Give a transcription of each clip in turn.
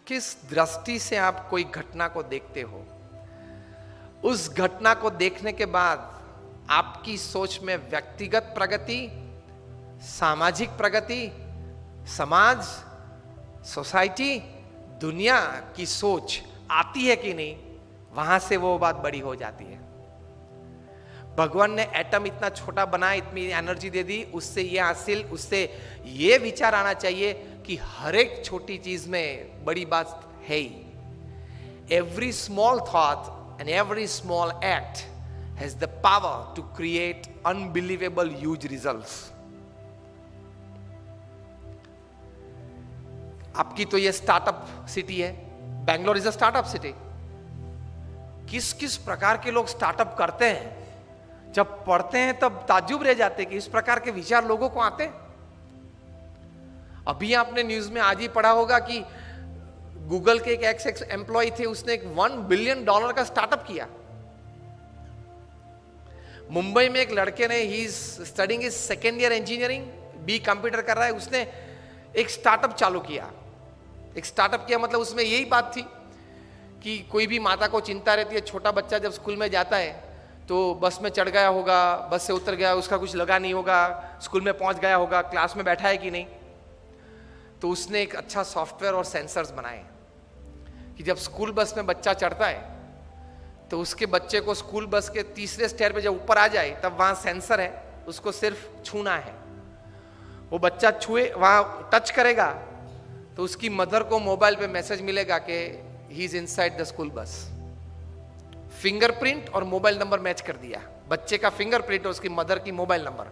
किस दृष्टि से आप कोई घटना को देखते हो, उस घटना को देखने के बाद आपकी सोच में व्यक्तिगत प्रगति, सामाजिक प्रगति, समाज, सोसाइटी, दुनिया की सोच आती है कि नहीं, वहां से वो बात बड़ी हो जाती है। भगवान ने एटम इतना छोटा बनाया, इतनी एनर्जी दे दी, उससे उससे ये विचार आना चाहिए कि हर एक छोटी चीज में बड़ी बात है ही। Every small thought and every small act has the power to create unbelievable huge results. आपकी तो ये स्टार्टअप सिटी है, Bangalore is a startup city. किस किस प्रकार के लोग स्टार्टअप करते हैं, जब पढ़ते हैं तब ताज्जुब रह जाते कि इस प्रकार के विचार लोगों को आते हैं। अभी आपने न्यूज में आज ही पढ़ा होगा कि गूगल के एक एक्स एम्प्लॉय थे, उसने एक $1 बिलियन का स्टार्टअप किया। मुंबई में एक लड़के ने, he is studying his second year engineering, B computer कर रहा है, उसने एक स्टार्टअप चालू किया। एक स्टार्टअप किया मतलब उसमें यही बात थी कि कोई भी माता को चिंता रहती है, छोटा बच्चा जब स्कूल में जाता है तो बस में चढ़ गया होगा, बस से उतर गया, उसका कुछ लगा नहीं होगा, स्कूल में पहुंच गया होगा, क्लास में बैठा है कि नहीं। तो उसने एक अच्छा सॉफ्टवेयर और सेंसर्स बनाए कि जब स्कूल बस में बच्चा चढ़ता है तो उसके बच्चे को स्कूल बस के तीसरे स्टेयर पे जब ऊपर आ जाए तब वहां सेंसर है, उसको सिर्फ छूना है। वो बच्चा छुए, वहां टच करेगा तो उसकी मदर को मोबाइल पे मैसेज मिलेगा कि he is inside the school bus. Fingerprint और मोबाइल नंबर मैच कर दिया, बच्चे का फिंगरप्रिंट और उसकी मदर की मोबाइल नंबर।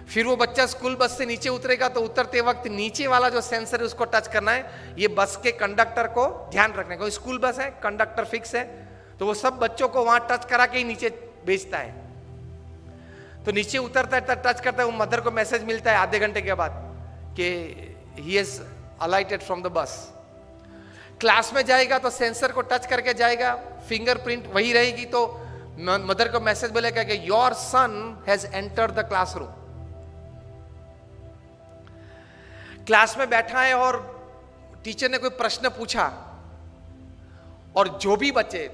फिर वो बच्चा स्कूल बस से नीचे उतरेगा तो उतरते वक्त नीचे वाला जो सेंसर है उसको टच करना है। ये बस के कंडक्टर को ध्यान रखने को, स्कूल बस है, कंडक्टर फिक्स है, तो वो सब बच्चों को वहां टच करा के ही नीचे भेजता है। तो नीचे उतरता है, टच करता है, वो मदर को मैसेज मिलता है आधे घंटे के बाद कि he is अलाइटेड from the bus. Class में जाएगा तो सेंसर को टच करके जाएगा, फिंगरप्रिंट वही रहेगी, तो मदर को मैसेज मिलेगा कि your son has entered the classroom. Class में बैठा है और टीचर ने कोई प्रश्न पूछा और जो भी बच्चे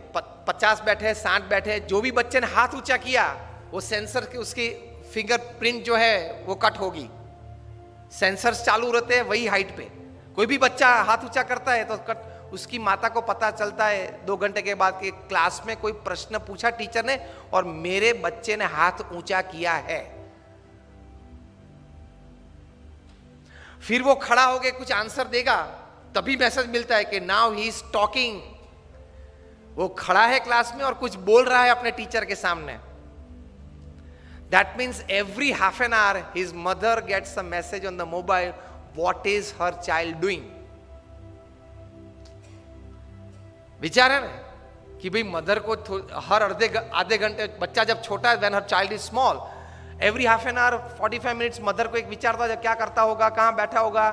50 बैठे, 60 बैठे, जो भी बच्चे ने हाथ ऊंचा किया वो सेंसर के, उसकी फिंगरप्रिंट जो है वो कट होगी। सेंसर्स चालू रहते हैं वही हाइट पे। कोई भी बच्चा हाथ ऊंचा करता है तो कट, उसकी माता को पता चलता है 2 घंटे के बाद कि क्लास में कोई प्रश्न पूछा टीचर ने और मेरे बच्चे ने हाथ ऊंचा किया है। फिर वो खड़ा होके कुछ आंसर देगा, तभी मैसेज मिलता है कि नाउ ही इज टॉकिंग। वो खड़ा है क्लास में और कुछ बोल रहा है अपने टीचर के सामने। That means every half an hour his mother gets a message on the mobile, what is her child doing? विचार है ना कि भाई मदर को हर आधे घंटे, बच्चा जब छोटा है, when her child is small, every half an hour 45 minutes mother को एक विचार था, क्या करता होगा, कहां बैठा होगा,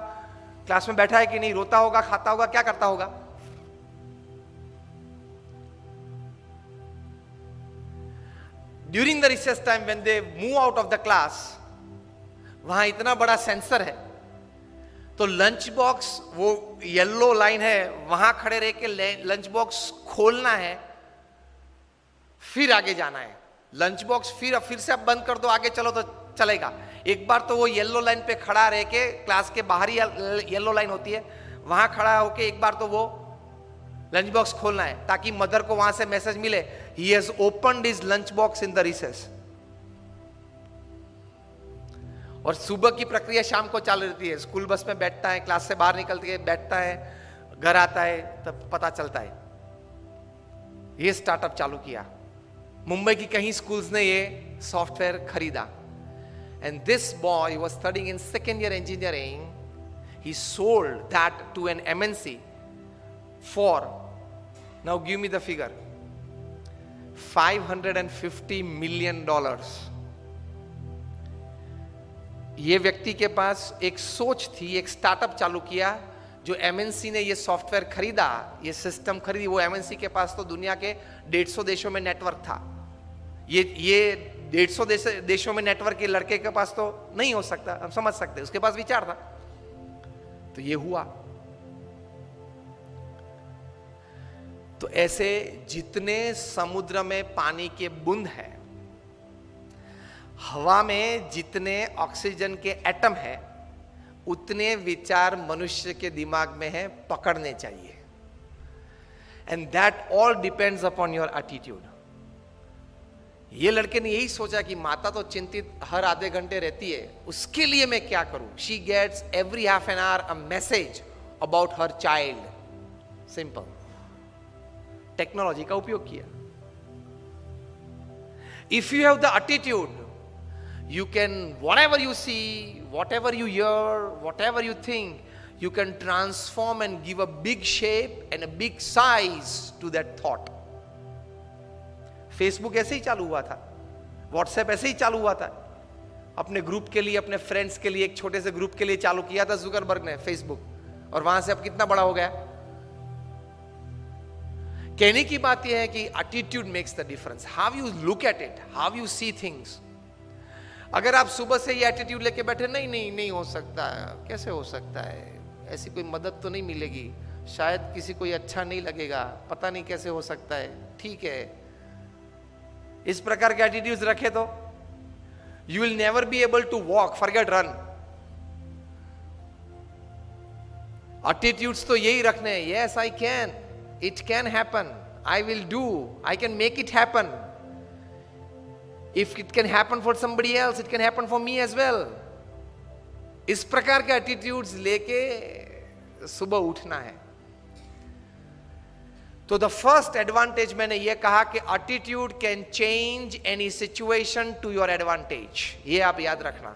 क्लास में बैठा है कि नहीं, रोता होगा, खाता होगा, क्या करता होगा। During the recess time when they move out of the class, वहां इतना बड़ा सेंसर है तो लंच बॉक्स, वो येलो लाइन है, वहां खड़े रह के लंच बॉक्स खोलना है, फिर आगे जाना है। लंच बॉक्स फिर से आप बंद कर दो, आगे चलो तो चलेगा। एक बार तो वो येलो लाइन पे खड़ा रह के, क्लास के बाहर ही येलो लाइन होती है, वहां खड़ा होके एक बार तो वो लंच बॉक्स खोलना है ताकि मदर को वहां से मैसेज मिले, he has opened his lunch box in the recess. और सुबह की प्रक्रिया शाम को चालू रहती है, स्कूल बस में बैठता है, क्लास से बाहर निकलती है, बैठता है, घर आता है, तब पता चलता है। ये स्टार्टअप चालू किया, मुंबई की कई स्कूल्स ने ये सॉफ्टवेयर खरीदा। And this boy was studying in second year engineering, he sold that to an MNC for, now give me the figure, $550 million। ये व्यक्ति के पास एक सोच थी, एक स्टार्टअप चालू किया, जो एमएनसी ने ये सॉफ्टवेयर खरीदा, ये सिस्टम खरीदी। वो एमएनसी के पास तो दुनिया के 150 देशों में नेटवर्क था। ये 150 देशों में नेटवर्क के लड़के के पास तो नहीं हो सकता, हम समझ सकते, उसके पास विचार था। तो ये हुआ। तो ऐसे जितने समुद्र में पानी के बूंद है, हवा में जितने ऑक्सीजन के एटम है, उतने विचार मनुष्य के दिमाग में है, पकड़ने चाहिए. And that all depends upon your attitude. ये लड़के ने यही सोचा कि माता तो चिंतित हर आधे घंटे रहती है, उसके लिए मैं क्या करूं. She gets every half an hour a message about her child. Simple. Technology का उपयोग किया. If you have the attitude, you can, whatever you see, whatever you hear, whatever you think, you can transform and give a big shape and a big size to that thought. Facebook ऐसे ही चालू हुआ था, WhatsApp ऐसे ही चालू हुआ था. अपने group के लिए, अपने फ्रेंड्स के लिए, एक छोटे से ग्रुप के लिए चालू किया था जुकरबर्ग ने फेसबुक, और वहां से अब कितना बड़ा हो गया. कहने की बात यह है कि attitude makes the difference. How you look at it, how you see things. अगर आप सुबह से ये एटीट्यूड लेके बैठे, नहीं नहीं नहीं हो सकता, कैसे हो सकता है, ऐसी कोई मदद तो नहीं मिलेगी, शायद किसी को ये अच्छा नहीं लगेगा, पता नहीं कैसे हो सकता है, ठीक है, इस प्रकार के एटीट्यूड्स रखे तो you will never be able to walk, forget run. Attitudes तो यही रखने हैं. Yes I can, it can happen, I will do, I can make it happen. If it can happen for somebody else, it can happen for me as well. इस प्रकार के attitudes लेके सुबह उठना है. तो द फर्स्ट एडवांटेज मैंने ये कहा कि attitude can change any situation to your advantage. ये आप याद रखना.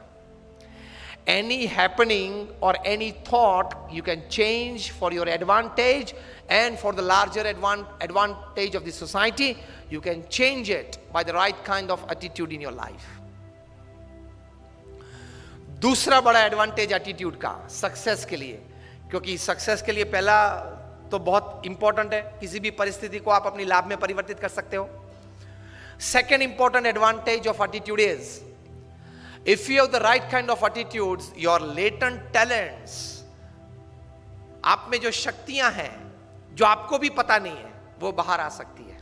एनी हैपनिंग और any thought you can change for your advantage and for the larger advantage of the society. You can change it by the right kind of attitude in your life. दूसरा बड़ा advantage attitude का success के लिए, क्योंकि success के लिए पहला तो बहुत इंपॉर्टेंट है, किसी भी परिस्थिति को आप अपनी लाभ में परिवर्तित कर सकते हो. Second important advantage of attitude is, if you have the right kind of attitudes, your latent talents, आप में जो शक्तियां हैं जो आपको भी पता नहीं है, वो बाहर आ सकती है.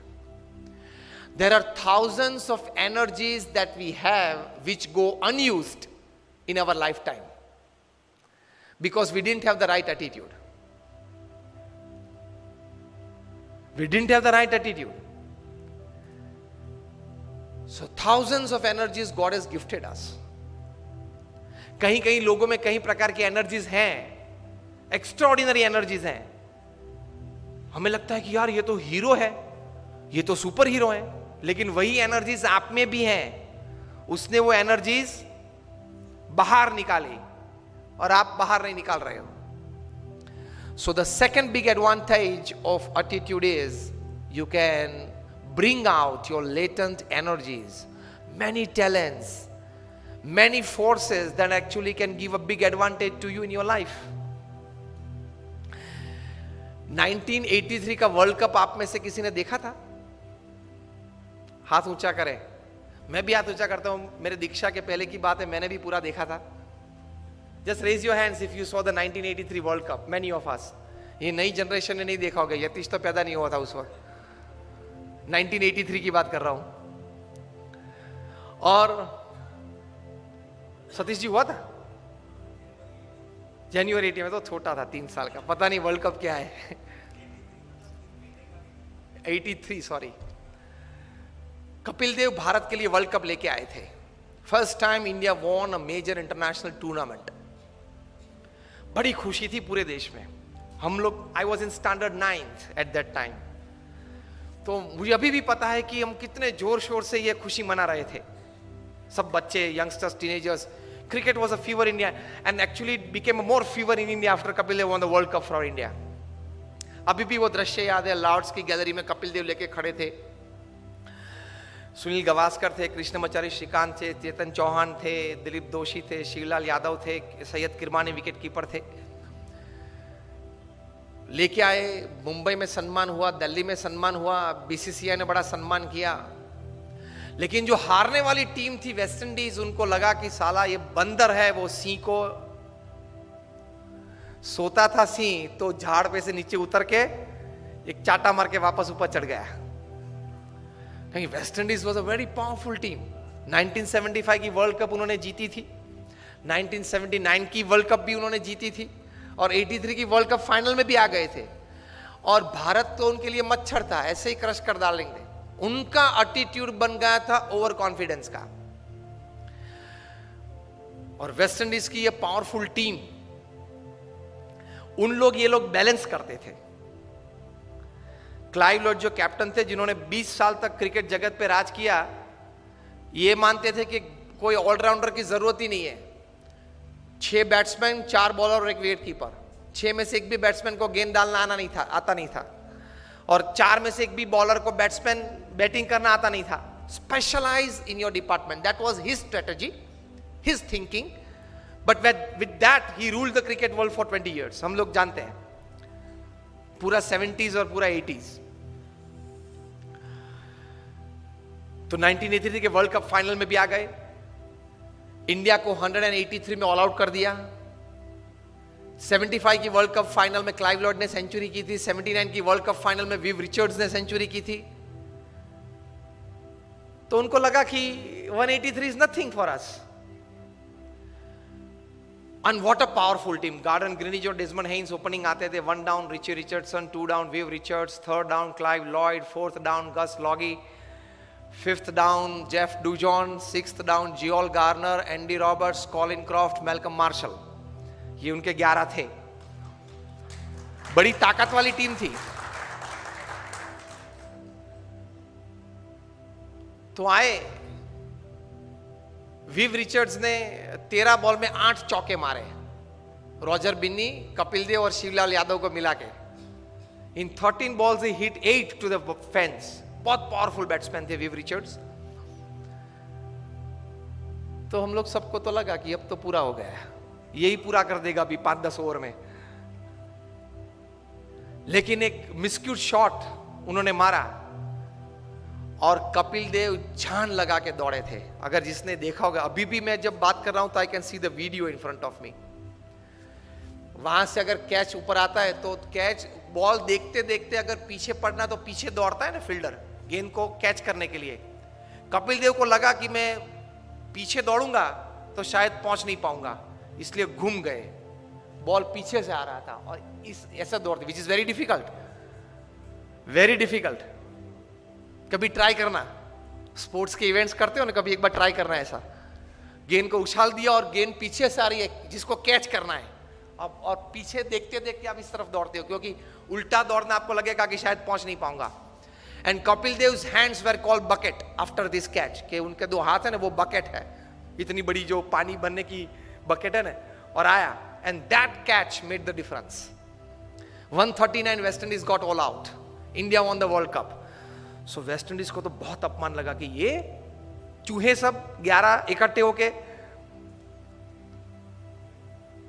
There are thousands of energies that we have which go unused in our lifetime because we didn't have the right attitude. We didn't have the right attitude. So thousands of energies God has gifted us. कहीं कहीं लोगों में कई प्रकार की energies हैं, extraordinary energies हैं. हमें लगता है कि यार ये तो हीरो है, ये तो सुपर हीरो है, लेकिन वही एनर्जीज आप में भी हैं. उसने वो एनर्जीज बाहर निकाली और आप बाहर नहीं निकाल रहे हो. So the second big advantage of attitude is you can bring out your latent energies, many talents, many forces that actually can give a big advantage to you in your life. 1983 का world cup आप में से किसी ने देखा था? हाथ ऊंचा करें. मैं भी हाथ ऊंचा करता हूं. मेरे दीक्षा के पहले की बात है, मैंने भी पूरा देखा था. Just raise your hands if you saw the 1983 world cup. Many of us, ये नई जनरेशन ने नहीं देखा होगा, यतीश तो पैदा नहीं हुआ था उस वक्त. 1983 की बात कर रहा हूं. और सतीश जी हुआ था जनवरी 80 में, तो छोटा था, 3 साल का. पता नहीं वर्ल्ड कप क्या है. 83 सॉरी. कपिल देव भारत के लिए वर्ल्ड कप लेके आए थे. First time India won a major international tournament. बड़ी खुशी थी पूरे देश में. हम लोग, I was in standard 9th at that time. तो मुझे अभी भी पता है कि हम कितने जोर शोर से ये खुशी मना रहे थे, सब बच्चे, youngsters, teenagers. Cricket was a fever in India, and actually it became a more fever in India after Kapil Dev won the World Cup for India. अभी भी वो दृश्य याद है. लॉर्ड्स की गैलरी में कपिल देव लेके खड़े थे. सुनील गावस्कर थे, कृष्णमाचारी श्रीकांत थे, चेतन चौहान थे, दिलीप दोषी थे, शिवलाल यादव थे, सैयद किरमानी विकेट कीपर थे. लेके आए. मुंबई में सम्मान हुआ, दिल्ली में सम्मान हुआ, बीसीसीआई ने बड़ा सम्मान किया. लेकिन जो हारने वाली टीम थी वेस्ट इंडीज, उनको लगा कि साला ये बंदर है. वो सिंह को सोता था सिंह, तो झाड़ पे से नीचे उतर के एक चाटा मार के वापस ऊपर चढ़ गया, क्योंकि West Indies was a very powerful team. 1975 की वर्ल्ड कप उन्होंने जीती थी, 1979 की वर्ल्ड कप भी उन्होंने जीती थी, और 83 की वर्ल्ड कप फाइनल में भी आ गए थे। और भारत तो उनके लिए मच्छर था, ऐसे ही क्रश कर डालेंगे। उनका एटीट्यूड बन गया था ओवर कॉन्फिडेंस का। और वेस्ट इंडीज की ये पावरफुल टीम, उन लोग ये लोग बैलेंस करते थे। क्लाइव लॉयड जो कैप्टन थे, जिन्होंने 20 साल तक क्रिकेट जगत पे राज किया, ये मानते थे कि कोई ऑलराउंडर की जरूरत ही नहीं है। 6 बैट्समैन, 4 बॉलर और 1 विकेट कीपर, 6 में से एक भी बैट्समैन को गेंद डालना आता नहीं था, और 4 में से एक भी बॉलर को बैट्समैन बैटिंग करना आता नहीं था। Specialize in your department, that was his strategy, his thinking, but with that he ruled the cricket world for 20 years। हम लोग जानते हैं पूरा 70s और पूरा 80s। तो 1983 के वर्ल्ड कप फाइनल में भी आ गए, इंडिया को 183 में ऑल आउट कर दिया। 75 की वर्ल्ड कप फाइनल में क्लाइव लॉयड ने सेंचुरी की थी, 79 की वर्ल्ड कप फाइनल में विव रिचर्ड्स ने सेंचुरी की थी। तो उनको लगा कि 183 is nothing for us. And what a powerful team. Gordon Greenidge और डेजमंड हेन्स ओपनिंग आते थे। 1 down Richie Richardson, 2 down Viv Richards, 3rd down Clive Lloyd, 4th down Gus Logie, 5th down Jeff Dujon, 6th down Joel Garner, Andy Roberts, Colin Croft, Malcolm Marshall. ये उनके 11 थे। बड़ी ताकत वाली team थी। तो आए विव रिचर्ड्स ने 13 बॉल में 8 चौके मारे, रॉजर बिन्नी, कपिल देव और शिवलाल यादव को मिला के। इन 13 बॉल्स ही हिट 8 टू द फेंस। बहुत पावरफुल बैट्समैन थे विव रिचर्ड्स। तो हम लोग सबको तो लगा कि अब तो पूरा हो गया, यही पूरा कर देगा अभी 5-10 ओवर में। लेकिन एक मिस्क्यूट शॉट उन्होंने मारा और कपिल देव जान लगा के दौड़े थे। अगर जिसने देखा होगा, अभी भी मैं जब बात कर रहा हूं तो I can see the video in front of me. वहां से अगर कैच ऊपर आता है तो कैच, बॉल देखते देखते अगर पीछे पड़ना तो पीछे दौड़ता है ना फील्डर गेंद को कैच करने के लिए। कपिल देव को लगा कि मैं पीछे दौड़ूंगा तो शायद पहुंच नहीं पाऊंगा, इसलिए घूम गए। बॉल पीछे से आ रहा था और इस ऐसा दौड़ते, which is very difficult, very difficult. कभी ट्राई करना, स्पोर्ट्स के इवेंट्स करते हो ना, कभी एक बार ट्राई करना है ऐसा। गेंद को उछाल दिया और गेंद पीछे से आ रही है जिसको कैच करना है, अब और पीछे देखते देखते आप इस तरफ दौड़ते हो, क्योंकि उल्टा दौड़ना आपको लगेगा कि शायद पहुंच नहीं पाऊंगा। And Kapil Dev's hands were called bucket after this catch, कि उनके 2 हाथ है ना वो बकेट है, इतनी बड़ी जो पानी भरने की बकेट है ना, और आया। And that catch made the difference. 139 West Indies got all out, India won the world cup. So West Indies को तो बहुत अपमान लगा कि ये चूहे सब 11 इकट्ठे होके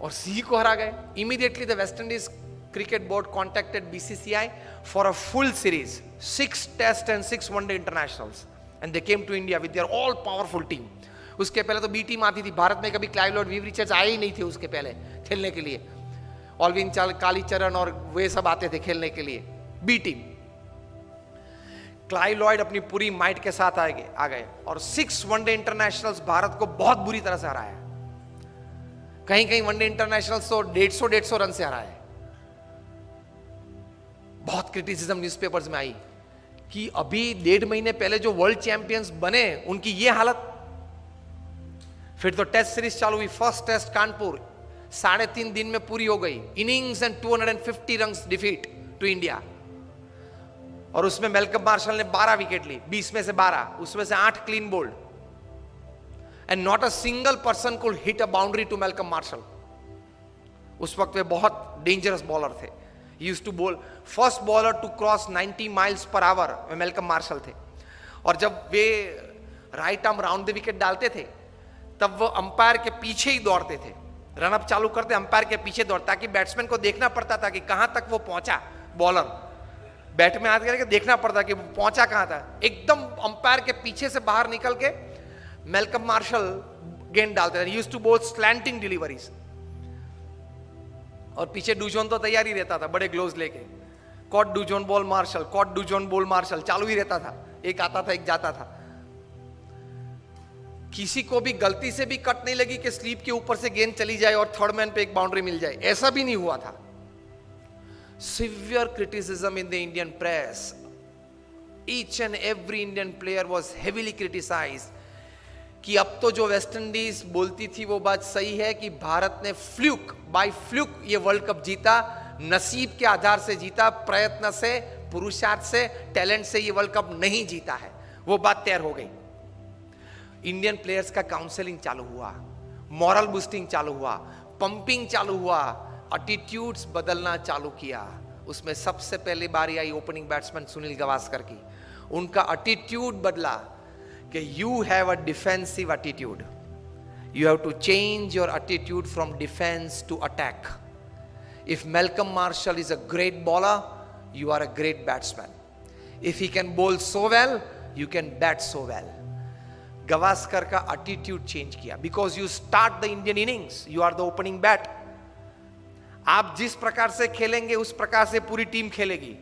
और सी को हरा गए। Immediately the West Indies cricket board contacted BCCI for a full series, 6 test and 6 one day internationals, and they came to India with their all powerful team. उसके पहले तो बी टीम आती थी भारत में, कभी क्लाइव लॉयड, विव रिचर्ड्स आए ही नहीं थे उसके पहले खेलने के लिए। ऑलविन कालीचरण और वे सब आते थे खेलने के लिए, बी टीम। क्लाइव लॉयड अपनी पूरी माइट के साथ आ गए और 6 वनडे इंटरनेशनल्स भारत को बहुत बुरी तरह से हराया। कहीं कहीं वनडे इंटरनेशनल्स तो 150 रन से हराए। बहुत क्रिटिसिज्म न्यूज़पेपर्स में आई कि अभी 1.5 महीने पहले जो वर्ल्ड चैंपियंस बने उनकी ये हालत। फिर तो टेस्ट सीरीज चालू हुई। फर्स्ट टेस्ट कानपुर 3.5 दिन में पूरी हो गई, innings and 250 run defeat to India. और उसमें मैल्कम मार्शल ने 12 विकेट ली, 20 में से 12, उसमें से 8 clean bowled, and not a single person could hit a boundary to Malcolm Marshall. उस वक्त वे बहुत डेंजरस बॉलर थे। He used to bowl, first bowler to cross 90 miles per hour में मैल्कम मार्शल थे। और जब वे right arm round the wicket डालते थे तब वो अंपायर के पीछे ही दौड़ते थे। रनअप चालू करते अंपायर के पीछे दौड़, ताकि बैट्समैन को देखना पड़ता था कि कहां तक वो पहुंचा। बॉलर बैट में हाथ करके देखना पड़ता कि वो पहुंचा कहां था। एकदम अंपायर के पीछे से बाहर निकल के मैल्कम मार्शल गेंद डालते थे। Used to bowl slanting deliveries, और पीछे डूजॉन तो तैयार ही रहता था बड़े ग्लोव्स लेके। Caught Dujon ball Marshall, caught Dujon ball Marshall चालू ही रहता था, एक आता था एक जाता था। किसी को भी गलती से भी कट नहीं लगी कि स्लीप के ऊपर से गेंद चली जाए और थर्ड मैन पे एक बाउंड्री मिल जाए, ऐसा भी नहीं हुआ था। Severe criticism in the Indian press, each and every Indian player was heavily criticised कि अब तो जो वेस्ट इंडीज बोलती थी वो बात सही है कि भारत ने बाय फ्लूक ये वर्ल्ड कप जीता, नसीब के आधार से जीता, प्रयत्न से, पुरुषार्थ से, टैलेंट से ये वर्ल्ड कप नहीं जीता है, वो बात तैयार हो गई। इंडियन प्लेयर्स का काउंसलिंग चालू हुआ, मॉरल बूस्टिंग चालू हुआ, पंपिंग चालू हुआ, एटीट्यूड्स बदलना चालू किया। उसमें सबसे पहले बारी आई ओपनिंग बैट्समैन सुनील गावस्कर की। उनका एटीट्यूड बदला कि you have a defensive attitude, you have to change your attitude from defence to attack. If Malcolm Marshall is a great bowler, you are a great batsman. If he can bowl so well, you can bat so well. Gavaskar का attitude change किया, because you start the Indian innings, you are the opening bat. आप जिस प्रकार से खेलेंगे उस प्रकार से पूरी टीम खेलेगी,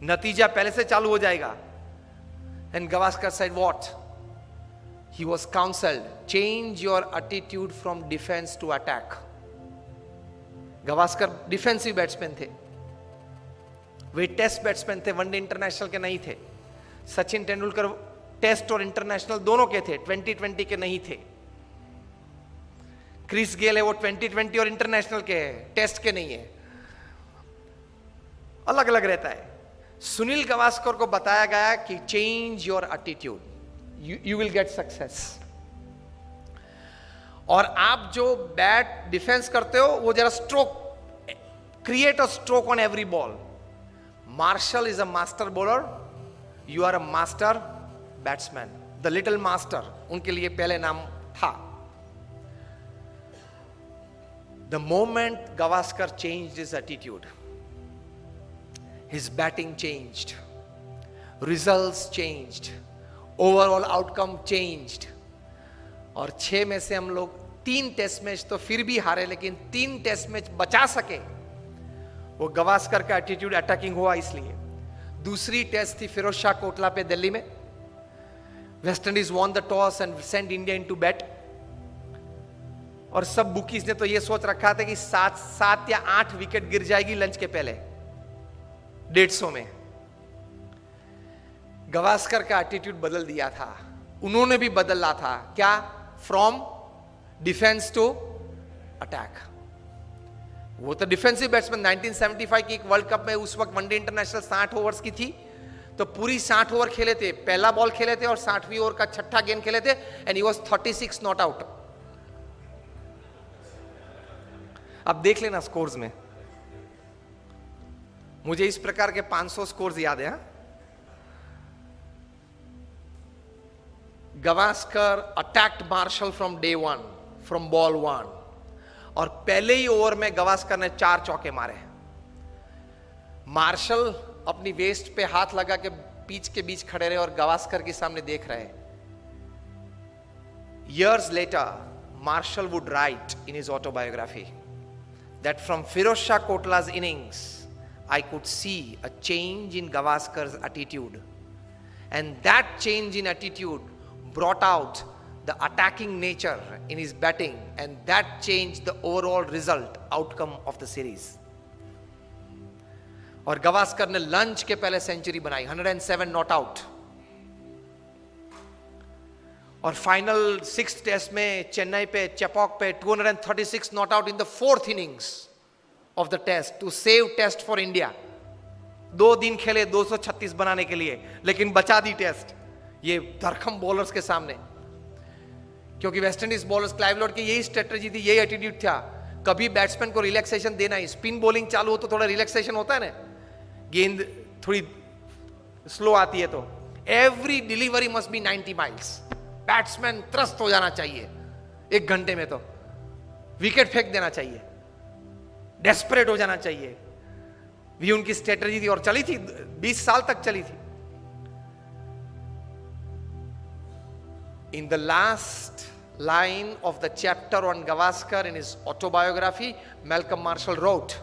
नतीजा पहले से चालू हो जाएगा। And Gavaskar said what? He was counseled, change your attitude from defense to attack. Gavaskar defensive batsman थे, वे टेस्ट बैट्समैन थे, वनडे इंटरनेशनल के नहीं थे। सचिन तेंदुलकर टेस्ट और इंटरनेशनल दोनों के थे, 2020 के नहीं थे। क्रिस गेल है वो 2020 और इंटरनेशनल के हैं, टेस्ट के नहीं है, अलग अलग रहता है। सुनील गावस्कर को बताया गया कि change your attitude, you will get success. और आप जो बैट डिफेंस करते हो वो जरा stroke, create a stroke on every ball. Marshall is a master bowler, you are a master batsman, the little master उनके लिए पहले नाम था। The moment Gavaskar changed his attitude, his batting changed, results changed, overall outcome changed. और 6 में से हम लोग 3 टेस्ट मैच तो फिर भी हारे, लेकिन 3 टेस्ट मैच बचा सके, वो गावस्कर का एटीट्यूड अटैकिंग हुआ इसलिए। दूसरी टेस्ट थी फिरोज शाह कोटला पे दिल्ली में, West Indies won the toss and send India into bat. और सब बुकीज ने तो ये सोच रखा था कि 7 या 8 विकेट गिर जाएगी लंच के पहले 150 में। गावस्कर का एटीट्यूड बदल दिया था, उन्होंने भी बदला था, क्या? From defence to attack. वो तो डिफेंसिव बैट्समैन 1975 की एक वर्ल्ड कप में, उस वक्त वनडे इंटरनेशनल 60 ओवर्स की थी, तो पूरी 60 ओवर खेले थे, पहला बॉल खेले थे और 60वीं ओवर का छठा गेंद खेले थे, and he was 36 not out. अब देख लेना स्कोर्स में, मुझे इस प्रकार के 500 स्कोर्स याद है। Gavaskar attacked Marshall from day 1, from ball 1, और पहले ही ओवर में गावस्कर ने 4 चौके मारे। मार्शल अपनी वेस्ट पे हाथ लगा के पिच के बीच खड़े रहे और गावस्कर के सामने देख रहे। Years later, Marshall would write in his autobiography that from Firoz Shah Kotla's innings, I could see a change in Gavaskar's attitude, and that change in attitude brought out the attacking nature in his batting, and that changed the overall result outcome of the series. और गावस्कर ने lunch के पहले century बनाई, 107 not out. और final 6th test में चेन्नई पे, चेपॉक पे 236 not out in the 4th innings of the test to save test for India. 2 दिन खेले 236 बनाने के लिए, लेकिन बचा दी टेस्ट ये धरखम बॉलर्स के सामने, क्योंकि West Indies bowlers, Clive Lord की यही स्ट्रेटजी थी, यही एटीट्यूड था। कभी बैट्समैन को रिलैक्सेशन देना है, स्पिन बॉलिंग चालू हो तो थोड़ा रिलैक्सेशन होता है ना, गेंद थोड़ी स्लो आती है तो every delivery must be 90 miles. Batsman त्रस्त हो जाना चाहिए 1 घंटे में, तो विकेट फेंक देना चाहिए, डेस्परेट हो जाना चाहिए। भी उनकी स्ट्रेटजी थी और चली थी, 20 साल तक चली थी। In the last line of the chapter on Gavaskar in his autobiography, Malcolm Marshall wrote,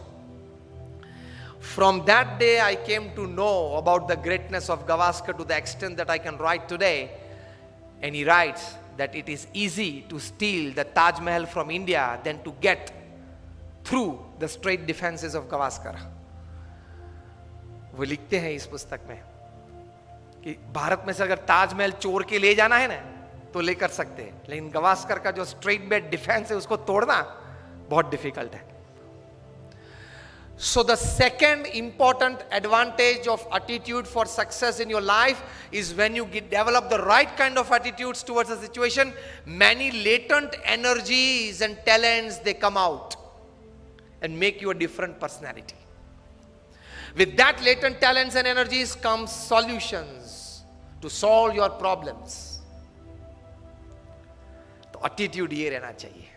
From that day, I came to know about the greatness of Gavaskar to the extent that I can write today. And he writes that it is easy to steal the Taj Mahal from India than to get through the straight defenses of Gavaskar. वो लिखते हैं इस पुस्तक में कि भारत में से अगर ताजमहल चोर के ले जाना है ना तो लेकर सकते हैं, लेकिन गवास्कर का जो स्ट्रेट बेड डिफेंस है उसको तोड़ना बहुत डिफिकल्ट है. So the second important advantage of attitude for success in your life is when you develop the right kind of attitudes towards a situation, many latent energies and talents, they come out and make you a different personality. With that latent talents and energies comes solutions to solve your problems. तो attitude ये रहना चाहिए.